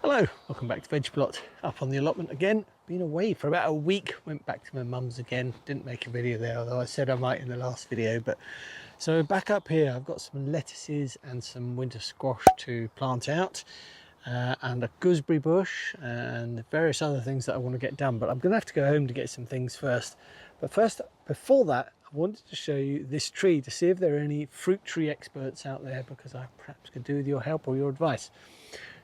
Hello, welcome back to Veg Plot. Up on the allotment again. Been away for about a week, went back to my mum's again. Didn't make a video there, although I said I might in the last video. But so back up here, I've got some lettuces and some winter squash to plant out, and a gooseberry bush and various other things that I want to get done. But I'm going to have to go home to get some things first. But first, before that, I wanted to show you this tree to see if there are any fruit tree experts out there, because I perhaps could do with your help or your advice.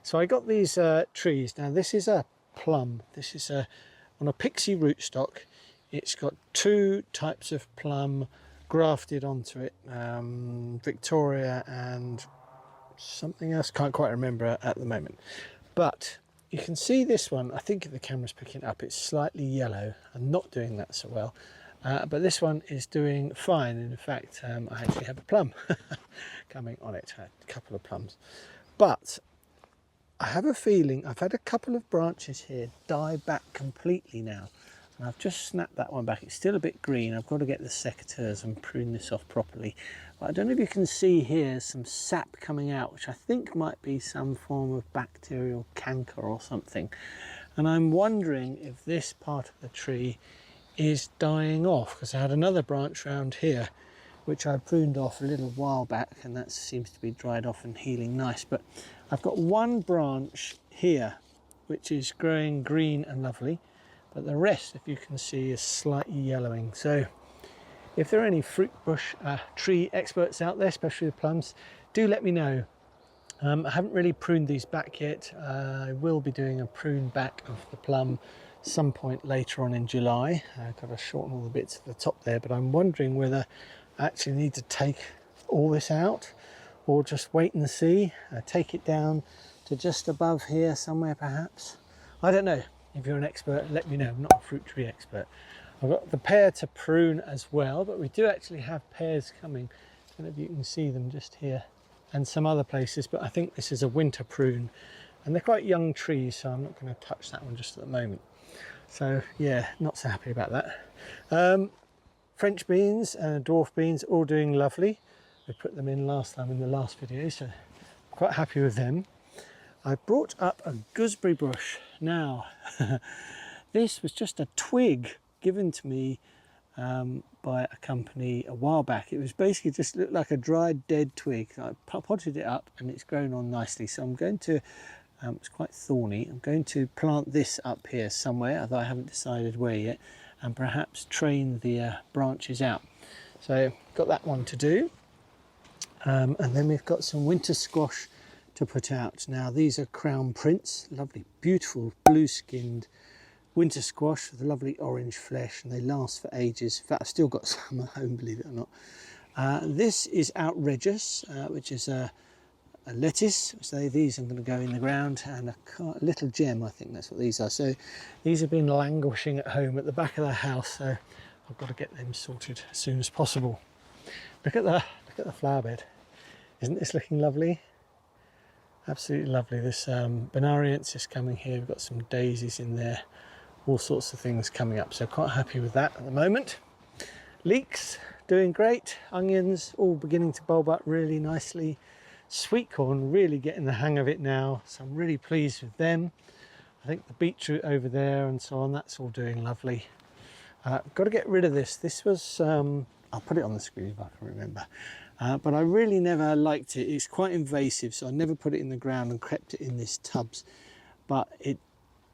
So I got these trees. Now this is a plum. This is on a pixie rootstock. It's got two types of plum grafted onto it, Victoria and something else, can't quite remember at the moment. But you can see this one, I think the camera's picking it up, it's slightly yellow. I'm not doing that so well. But this one is doing fine. In fact, I actually have a plum coming on it, a couple of plums. But I have a feeling I've had a couple of branches here die back completely now, and I've just snapped that one back. It's still a bit green. I've got to get the secateurs and prune this off properly. But I don't know if you can see here some sap coming out, which I think might be some form of bacterial canker or something. And I'm wondering if this part of the tree is dying off, because I had another branch around here which I pruned off a little while back, and that seems to be dried off and healing nice. But I've got one branch here which is growing green and lovely, but the rest, if you can see, is slightly yellowing. So if there are any fruit bush tree experts out there, especially the plums, do let me know. I haven't really pruned these back yet. I will be doing a prune back of the plum some point later on in July. I've got to shorten all the bits at the top there, but I'm wondering whether I actually need to take all this out or just wait and see. Take it down to just above here somewhere perhaps. I don't know. If you're an expert, let me know. I'm not a fruit tree expert. I've got the pear to prune as well, but we do actually have pears coming. I don't know if you can see them just here and some other places, but I think this is a winter prune, and they're quite young trees, so I'm not going to touch that one just at the moment. So yeah, not so happy about that. French beans and dwarf beans all doing lovely. We put them in last time in the last video, so I'm quite happy with them. I brought up a gooseberry bush. Now this was just a twig given to me by a company a while back. It was basically just looked like a dried dead twig. I potted it up and it's grown on nicely, so I'm going to it's quite thorny. I'm going to plant this up here somewhere, although I haven't decided where yet, and perhaps train the branches out. So got that one to do, and then we've got some winter squash to put out. Now these are Crown Prince, lovely beautiful blue skinned winter squash with a lovely orange flesh, and they last for ages. In fact, I've still got some at home, believe it or not. This is outrageous, which is a lettuce. So these I'm going to go in the ground, and a little gem, I think that's what these are. So these have been languishing at home at the back of the house, so I've got to get them sorted as soon as possible. Look at the flower bed. Isn't this looking lovely? Absolutely lovely. This Bonariensis coming here. We've got some daisies in there, all sorts of things coming up, so quite happy with that at the moment. Leeks doing great. Onions all beginning to bulb up really nicely. Sweet corn really getting the hang of it now, so I'm really pleased with them. I think the beetroot over there and so on, that's all doing lovely. I've got to get rid of this. This was I'll put it on the screen if I can remember, but I really never liked it. It's quite invasive, so I never put it in the ground and kept it in this tubs. But it,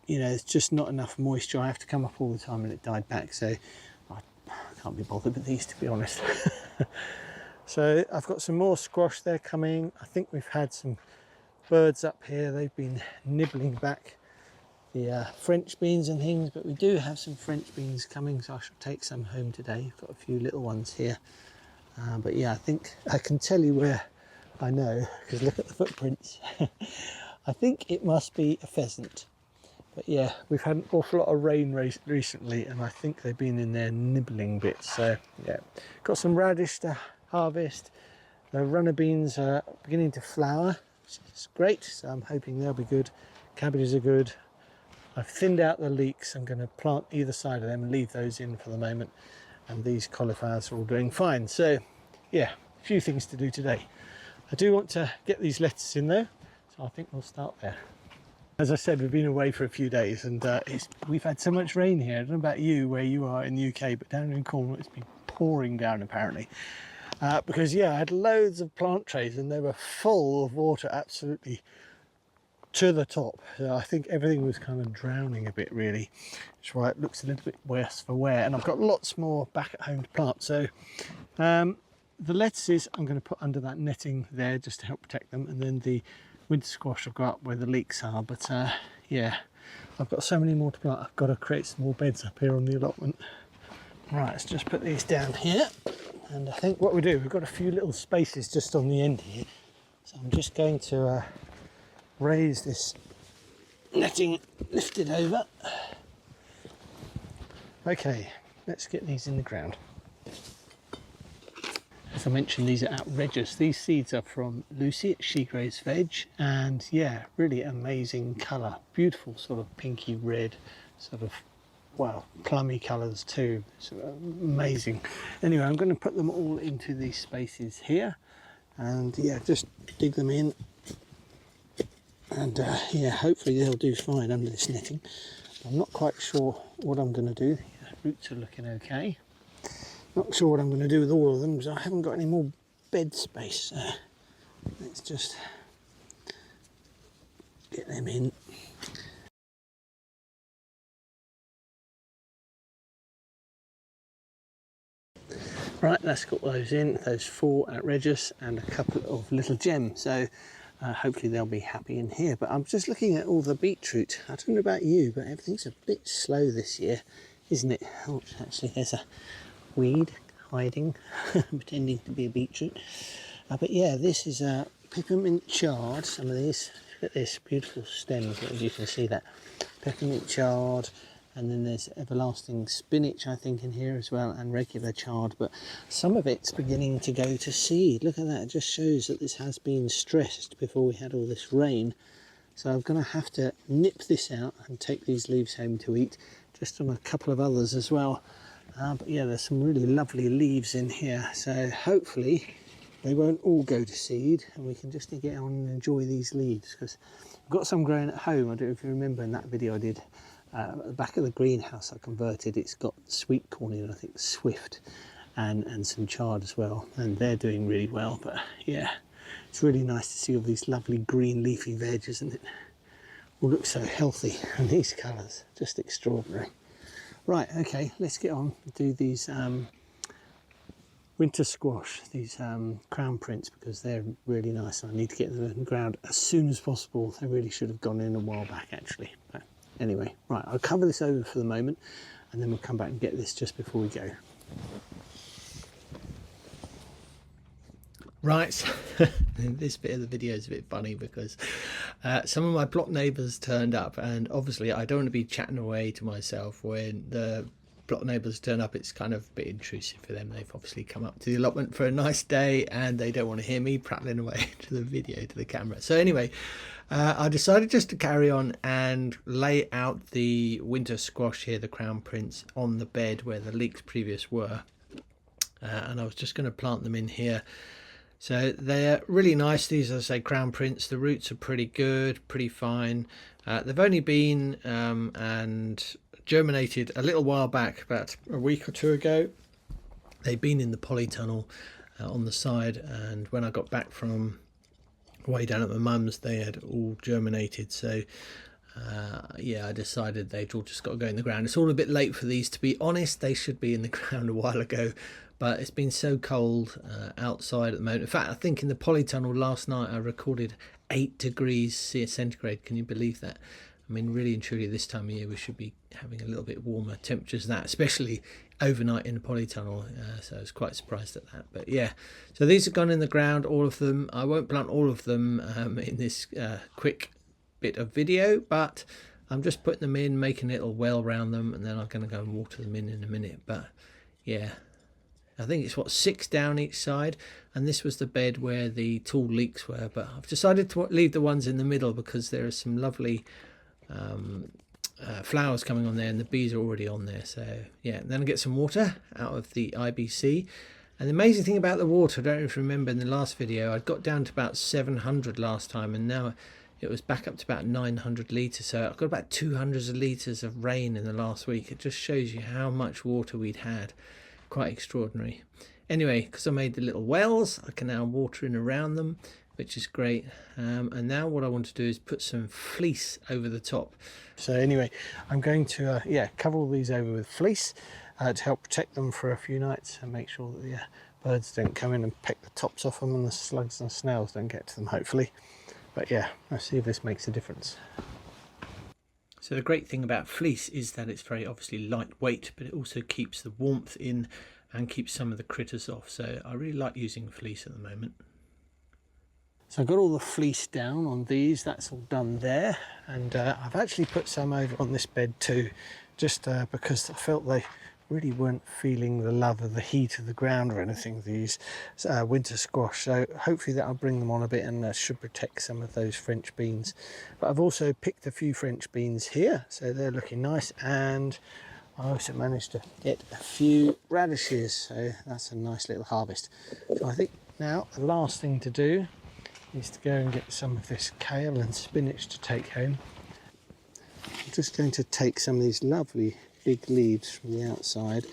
you know, it's just not enough moisture. I have to come up all the time, and it died back, so I can't be bothered with these, to be honest. So I've got some more squash there coming. I think we've had some birds up here. They've been nibbling back the French beans and things, but we do have some French beans coming, so I shall take some home today. I've got a few little ones here. But yeah, I think I can tell you where I know, because look at the footprints. I think it must be a pheasant. But yeah, we've had an awful lot of rain recently, and I think they've been in there nibbling bits. So yeah, got some radish to harvest. The runner beans are beginning to flower, which is great, so I'm hoping they'll be good. Cabbages are good. I've thinned out the leeks. I'm going to plant either side of them and leave those in for the moment, and these cauliflowers are all doing fine. So yeah, a few things to do today. I do want to get these lettuces in though, so I think we'll start there. As I said, we've been away for a few days, and we've had so much rain here. I don't know about you, where you are in the UK, but down in Cornwall it's been pouring down apparently. Because yeah, I had loads of plant trays and they were full of water, absolutely to the top. So I think everything was kind of drowning a bit really. That's why it looks a little bit worse for wear. And I've got lots more back at home to plant. So the lettuces I'm going to put under that netting there just to help protect them, and then the winter squash will go up where the leeks are. But yeah, I've got so many more to plant. I've got to create some more beds up here on the allotment. Right, let's just put these down here. And I think what we do, we've got a few little spaces just on the end here. So I'm just going to raise this netting, lift it over. Okay, let's get these in the ground. As I mentioned, these are outrageous. These seeds are from Lucy at She Grows Veg, and yeah, really amazing colour. Beautiful sort of pinky red, sort of, well, plummy colours too. So amazing. Anyway, I'm going to put them all into these spaces here, and yeah, just dig them in, and yeah, hopefully they'll do fine under this netting. I'm not quite sure what I'm going to do. The roots are looking okay. Not sure what I'm going to do with all of them because I haven't got any more bed space. Let's just get them in. Right, let's got those in, those 4 outrageous and a couple of little gems. So hopefully they'll be happy in here. But I'm just looking at all the beetroot. I don't know about you, but everything's a bit slow this year, isn't it? Oh, actually, there's a weed hiding, pretending to be a beetroot. But yeah, this is a peppermint chard. Some of these, look at this, beautiful stems, as you can see that. Peppermint chard. And then there's everlasting spinach, I think, in here as well, and regular chard. But some of it's beginning to go to seed. Look at that. It just shows that this has been stressed before we had all this rain. So I'm going to have to nip this out and take these leaves home to eat, just on a couple of others as well. But yeah, there's some really lovely leaves in here. So hopefully they won't all go to seed, and we can just get on and enjoy these leaves. Because I've got some growing at home. I don't know if you remember in that video I did. At the back of the greenhouse I converted, it's got sweet corn in, I think swift, and some chard as well, and they're doing really well. But yeah, it's really nice to see all these lovely green leafy veg, isn't it? All look so healthy, and these colours, just extraordinary. Right, okay, let's get on and do these winter squash, these crown prints, because they're really nice. I need to get them in the ground as soon as possible. They really should have gone in a while back actually. But anyway, right, I'll cover this over for the moment, and then we'll come back and get this just before we go. Right, this bit of the video is a bit funny because some of my plot neighbours turned up, and obviously I don't want to be chatting away to myself when the plot neighbours turn up. It's kind of a bit intrusive for them. They've obviously come up to the allotment for a nice day, and they don't want to hear me prattling away to the video, to the camera. So anyway, I decided just to carry on and lay out the winter squash here, the crown prints, on the bed where the leeks previous were, and I was just going to plant them in here. So they're really nice. These, as I say, crown prints. The roots are pretty good, pretty fine. They've only been and germinated a little while back, about a week or 2 ago. They've been in the polytunnel on the side, and when I got back from way down at my mum's, they had all germinated. So yeah, I decided they'd all just got to go in the ground. It's all a bit late for these, to be honest. They should be in the ground a while ago, but it's been so cold outside at the moment. In fact, I think in the polytunnel last night I recorded 8 degrees centigrade. Can you believe that? I mean, really and truly, this time of year we should be having a little bit warmer temperatures than that, especially overnight in the polytunnel. So I was quite surprised at that. But yeah, so these have gone in the ground, all of them. I won't plant all of them in this quick bit of video, but I'm just putting them in, making a little well around them, and then I'm going to go and water them in a minute. But yeah, I think it's what, 6 down each side, and this was the bed where the tall leeks were. But I've decided to leave the ones in the middle because there are some lovely flowers coming on there, and the bees are already on there. So yeah, then I get some water out of the IBC. And the amazing thing about the water, I don't know if you remember in the last video, I got down to about 700 last time, and now it was back up to about 900 litres. So I've got about 200 litres of rain in the last week. It just shows you how much water we'd had. Quite extraordinary. Anyway, because I made the little wells, I can now water in around them, which is great. And now what I want to do is put some fleece over the top. So anyway, I'm going to cover all these over with fleece to help protect them for a few nights and make sure that the birds don't come in and peck the tops off them, and the slugs and snails don't get to them, hopefully. But yeah, let's see if this makes a difference. So the great thing about fleece is that it's very obviously lightweight, but it also keeps the warmth in and keeps some of the critters off. So I really like using fleece at the moment. So I've got all the fleece down on these, that's all done there. And I've actually put some over on this bed too, just because I felt they really weren't feeling the love of the heat of the ground or anything, these winter squash. So hopefully that'll bring them on a bit and should protect some of those French beans. But I've also picked a few French beans here, so they're looking nice. And I also managed to get a few radishes, so that's a nice little harvest. So I think now the last thing to do is to go and get some of this kale and spinach to take home. I'm just going to take some of these lovely big leaves from the outside,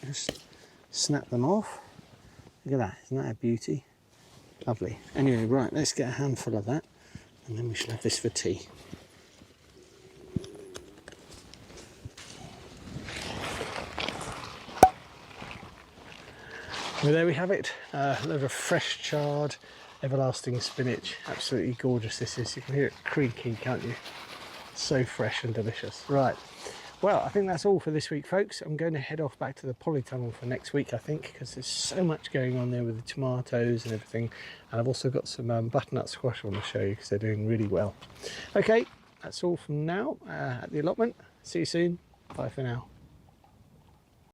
just snap them off. Look at that, isn't that a beauty? Lovely. Anyway, right, let's get a handful of that and then we shall have this for tea. Well, there we have it, a load of fresh charred everlasting spinach. Absolutely gorgeous this is. You can hear it creaking, can't you? So fresh and delicious. Right, well, I think that's all for this week, folks. I'm going to head off back to the polytunnel for next week, I think, because there's so much going on there with the tomatoes and everything. And I've also got some butternut squash I want to show you because they're doing really well. Okay, that's all from now at the allotment. See you soon. Bye for now.